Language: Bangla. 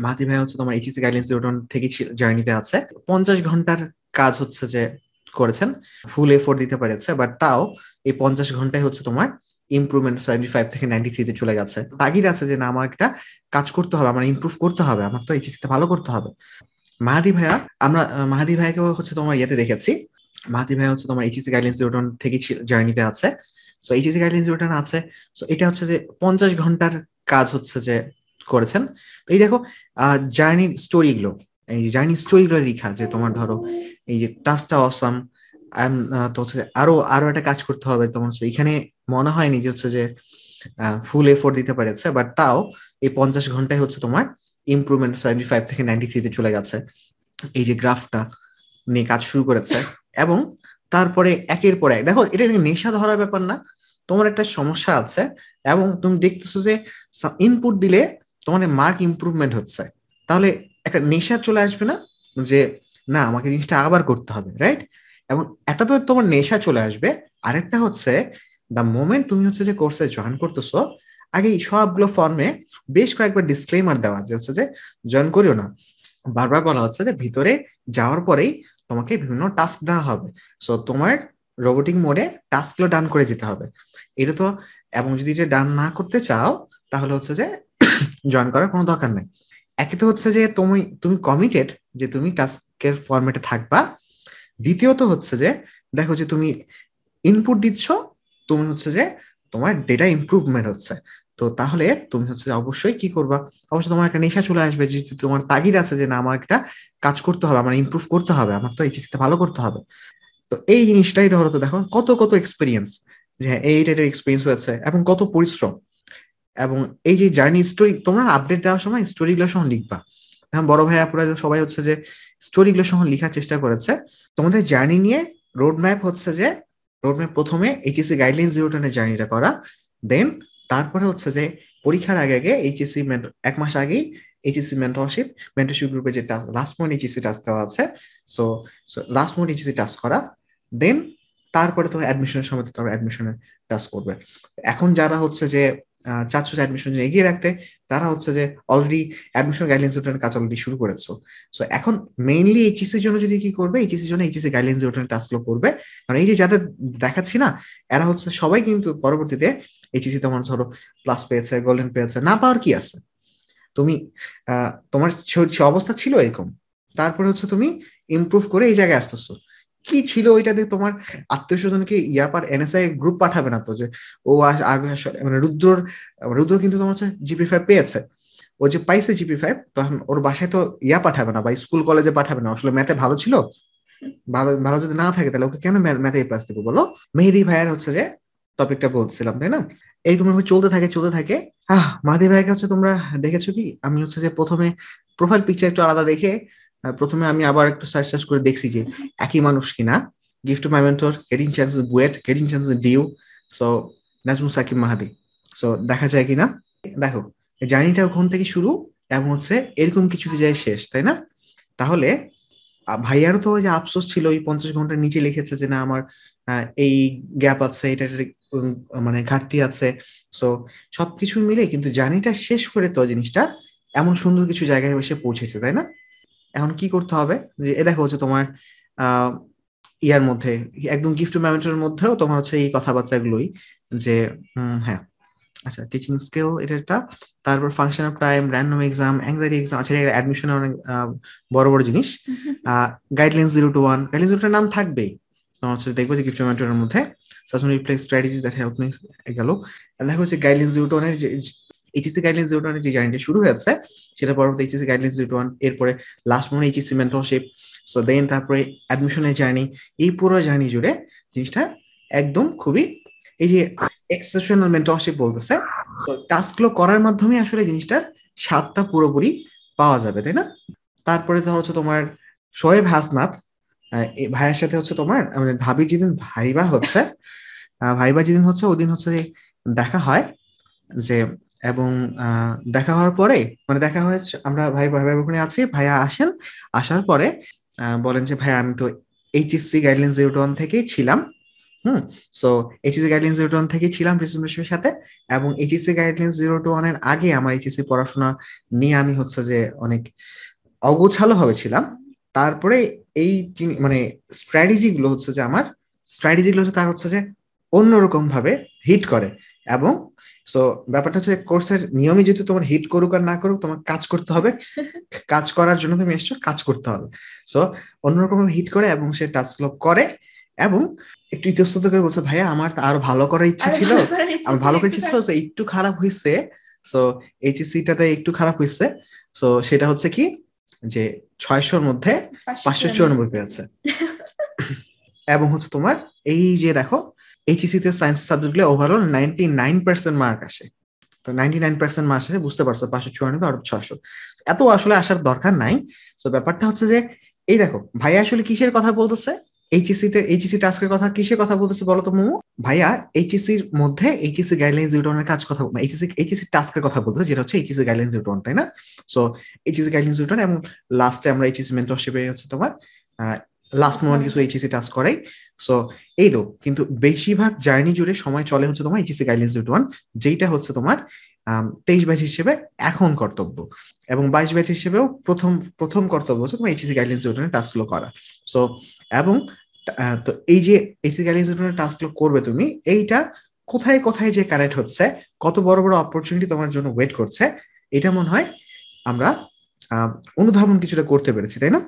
মাহাতি ভাই হচ্ছে তোমার এইচএসসি গাইডলাইন্স থেকে জার্নিতে আছে। 50 ঘন্টার কাজ হচ্ছে যে করেছেন, ফুল এফোর্ট দিতে পেরেছে, বাট তাও এই 50 ঘন্টায় হচ্ছে তোমার ইমপ্রুভমেন্ট 75 থেকে 93-তে চলে গেছে। তাগিদ আছে যে না, আমার একটা কাজ করতে হবে, আমার ইমপ্রুভ করতে হবে, আমার তো এইচএসসি তে ভালো করতে হবে। মাহাদি ভাইয়া, আমরা মাহাদি ভাইকেও হচ্ছে তোমার ইয়েতে দেখেছি। মাহাদি ভাই হচ্ছে তোমার এইচএসসি গাইডলাইন্স থেকে জার্নিতে আছে। সো এইচএসসি গাইডলাইন্স আছে। সো এটা হচ্ছে যে 50 ঘন্টার কাজ হচ্ছে যে করেছেন। তো এই দেখো জার্নি স্টোরিগুলো, এই জার্নি স্টোরিগুলো লেখা যে তোমার ধরো এই যে টাস্কটা অসাম, তো হচ্ছে আরো আরো একটা কাজ করতে হবে তোমার হচ্ছে এখানে। মনে হয়নি যে হচ্ছে যে ফুল এফোর্ট দিতে পেরেছে, বাট তাও এই 50 ঘন্টায় হচ্ছে তোমার ইমপ্রুভমেন্ট 75 থেকে 93-তে চলে গেছে। এই যে গ্রাফটা নিয়ে কাজ শুরু করেছে, এবং তারপরে একের পর এক দেখো, এটা নেশা ধরার ব্যাপার না, তোমার একটা সমস্যা আছে এবং তুমি দেখতেছো যে ইনপুট দিলে তোমার মার্ক ইমপ্রুভমেন্ট হচ্ছে, তাহলে একটা নেশা চলে আসবে না যে না আমাকে জিনিসটা আবার করতে হবে, রাইট? এবং একটা তো তোমার নেশা চলে আসবে, আরেকটা হচ্ছে দ্য মোমেন্ট তুমি হচ্ছে যে কোর্সে জয়েন করতেছো, আগে সবগুলো ফর্মে বেশ কয়েকবার ডিসক্লেমার দেওয়া যে হচ্ছে যে জয়েন করিও না। বারবার বলা হচ্ছে যে ভিতরে যাওয়ার পরেই তোমাকে বিভিন্ন টাস্ক দেওয়া হবে, সো তোমার রোবোটিক মোডে টাস্কগুলো ডান করে যেতে হবে। এটা তো, এবং যদি এটা ডান না করতে চাও তাহলে হচ্ছে যে জয়েন করার কোনো দরকার নেই। একে তো হচ্ছে যে তুমি তুমি কমিটেড যে তুমি টাস্কের ফরম্যাটে থাকবা, দ্বিতীয়ত হচ্ছে যে দেখো যে তুমি ইনপুট দিচ্ছ, তুমি হচ্ছে যে তোমার ডেটা ইমপ্রুভমেন্ট হচ্ছে, তো তাহলে তুমি হচ্ছে যে অবশ্যই কি করবা, অবশ্যই তোমার একটা নেশা চলে আসবে যে তোমার তাগিদ আছে যে না আমার একটা কাজ করতে হবে, আমার ইমপ্রুভ করতে হবে, আমার তো এইচএসসি তে ভালো করতে হবে। তো এই জিনিসটাই ধরো, তো দেখো কত কত এক্সপিরিয়েন্স, যে হ্যাঁ এই টাইপের এক্সপিরিয়েন্স হয়েছে এবং কত পরিশ্রম। এবং এই যে জার্নি স্টোরি তোমরা আপডেট দেওয়ার সময় স্টোরি গুলো সহ লিখবা। এখন বড় ভাই আপুরা সবাই হচ্ছে যে স্টোরি গুলো সহ লেখার চেষ্টা করেছে। তোমাদের জার্নি নিয়ে রোড ম্যাপ হচ্ছে যে, রোড ম্যাপ প্রথমে এইচএসসি গাইডলাইন 010 জার্নিটা করা, দেন তারপরে হচ্ছে যে পরীক্ষার আগে আগে এইচএসসি 1 মাস আগেই এইচএসসি মেন্টরশিপ গ্রুপে যে লাস্ট মোড এইচএসসি টাস্ক দেওয়া আছে, so last mode HSC task করা, দেন তারপরে তো অ্যাডমিশনের সময় তো তোমরা অ্যাডমিশনের টাস্ক করবে। এখন যারা হচ্ছে যে চাচ্ছ যে অ্যাডমিশন এগিয়ে রাখতে, তারা হচ্ছে যে অলরেডি অ্যাডমিশন গাইডলাইন্স ওটার কাজ অলরেডি শুরু করেছো। সো এখন মেইনলি এইচএসসির জন্য যদি কি করবে, এইচএসসির জন্য এইচএসসি গাইডলাইন্স ওটার টাস্কগুলো করবে। কারণ এই যে যাদের দেখাচ্ছি না, এরা হচ্ছে সবাই কিন্তু পরবর্তীতে এইচএসসি তোমার ধরো প্লাস পেয়েছে, গোল্ডেন পেয়েছে, না পাওয়ার কি আছে? তুমি তোমার সে অবস্থা ছিল এরকম, তারপরে হচ্ছে তুমি ইমপ্রুভ করে এই জায়গায় আসতেছো। কি ছিল ওইটাতে তোমার আত্মীয় স্বজনকে ইয়াপার এনএসআই গ্রুপ পাঠাবে না তো যে ও আগে মানে রুদ্র কিন্তু তোমার হচ্ছে জিপি 5 পেয়েছে, ও যে পাইছে জিপি 5, তখন ওর বাসায় তো ইয়া পাঠাবে না বা স্কুল কলেজে পাঠাবে না, আসলে ম্যাথে ভালো ছিল, ভালো ভালো যদি না থাকে তাহলে ওকে কেন ম্যাথে প্লাস দেবো বলো? মেহেদি ভাইয়ের হচ্ছে যে টপিকটা বলছিলাম, তাই না? এইরকম ভাবে চলতে থাকে চলতে থাকে। মাহাদি ভাইকে হচ্ছে তোমরা দেখেছো কি, আমি হচ্ছে যে প্রথমে প্রোফাইল পিকচার একটু আলাদা দেখে প্রথমে আমি আবার একটু সার্চ টার্চ করে দেখছি যে একই মানুষ কিনা। Gift to my mentor, getting chances BUET, getting chances DU, so Nazmul Sakib Mahadi, so দেখা যায় কিনা। দেখো জার্নিটা ওখান থেকে শুরু এবং হচ্ছে এরকম কিছুতে যায় শেষ, তাই না? তাহলে ভাইয়ারও তো ওই যে আফসোস ছিল, ওই 50 ঘন্টার নিচে লিখেছে যে না আমার এই গ্যাপ আছে, এটা মানে ঘাটতি আছে। সো সবকিছু মিলে কিন্তু জার্নিটা শেষ করে তো জিনিসটা এমন সুন্দর কিছু জায়গায় এসে পৌঁছেছে, তাই না? এখন কি করতে হবে, যে এ দেখো হচ্ছে তোমার আহ ইয়ার মধ্যে একদম গিফট টু মেন্টরের মধ্যেও তোমার হচ্ছে এই কথাবার্তাগুলোই যে হ্যাঁ, আচ্ছা টিচিং স্কিল এটা একটা, তারপর function of time, random exam, anxiety exam, আচ্ছা অ্যাডমিশন অনেক বড় বড় জিনিস। গাইডলাইন্স 0-1, গাইডলাইন্স 0 নাম থাকবেই তোমার হচ্ছে, দেখবো যে গিফট মেন্টরের মধ্যে suspend replace strategies that help me গেল। দেখো হচ্ছে গাইডলাইন্স 0-1 এর যে এইচএসসি গাইডলাইন্স 0-1 এর যে জার্নিটা শুরু হয়েছে, সেটা পরবর্তী এইচএসসি গাইডলাইন্স 0-1 এরপরে লাস্ট মনে এইচএসসি মেন্টরশিপ, সো দেন তারপরে অ্যাডমিশনের জার্নি, এই পুরো জার্নি জুড়ে জিনিসটা একদম খুবই এই যে এক্সেপশনাল মেন্টরশিপ বলতেছে, তো টাস্কগুলো করার মাধ্যমে আসলে জিনিসটার স্বাদটা পুরোপুরি পাওয়া যাবে, তাই না? তারপরে ধর হচ্ছে তোমার শোয়েব হাসনাত, এই ভাইয়ের সাথে হচ্ছে তোমার মানে ভাবি যেদিন ভাইবা হচ্ছে, ভাইবা যেদিন হচ্ছে ওদিন হচ্ছে দেখা হয় যে, এবং দেখা হওয়ার পরে মানে দেখা হয়েছে, আমরা ভাই ভাই ওখানে আছি, ভাইয়া আসেন, আসার পরে বলেন যে ভাইয়া আমি তো এইচএসসি গাইডলাইন্স 0-1 থেকেই ছিলাম, হুম। সো এইচএসসি গাইডলাইন্স 0-1 থেকে ছিলাম প্রিপারেশনের সাথে, এবং এইচএসসি গাইডলাইন্স 0-1 এর আগে আমার এইচএসসি পড়াশোনা নিয়ে আমি হচ্ছে যে অনেক অগোছালো ভাবে ছিলাম। তারপরে এই মানে স্ট্র্যাটেজি গুলো হচ্ছে যে আমার স্ট্র্যাটেজি গুলো হচ্ছে তার হচ্ছে যে অন্যরকম ভাবে হিট করে। এবং সো ব্যাপারটা হচ্ছে কোর্সের নিয়মই যেহেতু তোমার হিট করুক আর না করুক তোমার কাজ করতে হবে, কাজ করার জন্য তুমি এসছো, কাজ করতে হবে। সো অন্যরকম ভাবে হিট করে এবং সে টাস্কগুলো করে, এবং একটু ইতস্তত করে বলছে ভাইয়া আমার আরো ভালো করার ইচ্ছা ছিল, আমার ভালো করার ইচ্ছা ছিল, তো একটু খারাপ হয়েছে। সো এইচএসসিটাতে একটু খারাপ হয়েছে। সো সেটা হচ্ছে কি যে 600-র মধ্যে 594 পেয়েছে। এবং হচ্ছে তোমার এই যে দেখো এইচএসসি তে সায়েন্স সাবজেক্ট গুলো ওভারঅল 99% মার্ক আসে। তো 99% মার্ক আসে, বুঝতে পারছো 594 আর 600 এত আসলে আসার দরকার নাই। তো ব্যাপারটা হচ্ছে যে এই দেখো ভাইয়া আসলে কিসের কথা বলতেছে, এইচএসসি টাস্কের কথা কিসের কথা বলতেছে বলো তো মোমো? ভাইয়া এইচএসসির মধ্যে এইচএসসি গাইডলাইন্স 0-1 এর কাজ কথা, এইচএসসি টাস্কের কথা বলতেছে, যেটা হচ্ছে এইচএসসি গাইডলাইন্স 0-1, তাই না? সো এইচএসসি গাইডলাইন্স 0-1 এবং লাস্টে আমরা এইচএসসি মেন্টরশিপে হচ্ছে তোমার লাস্ট মোমেন্ট কিছু এইচএসসি টাস্ক করাই। সো এই তো, কিন্তু বেশিরভাগ জার্নি জুড়ে সময় চলে হচ্ছে তোমার এইচএসসি গাইডলাইন্স 0-1, যেটা হচ্ছে তোমার 23 ব্যাচ হিসেবে এখন কর্তব্য, এবং 22 ব্যাচ হিসেবেও প্রথম প্রথম কর্তব্য হচ্ছে তোমার এইচএসসি গাইডলাইন্স 0-1 টাস্কগুলো করা। সো এবং তো এই যে এইচএসসি গাইডলাইন্স 0-1 টাস্কগুলো করবে তুমি, এইটা কোথায় কোথায় যে কানেক্ট হচ্ছে, কত বড় বড় অপরচুনিটি তোমার জন্য ওয়েট করছে, এটা মনে হয় আমরা অনুধাবন কিছুটা করতে পেরেছি, তাই না?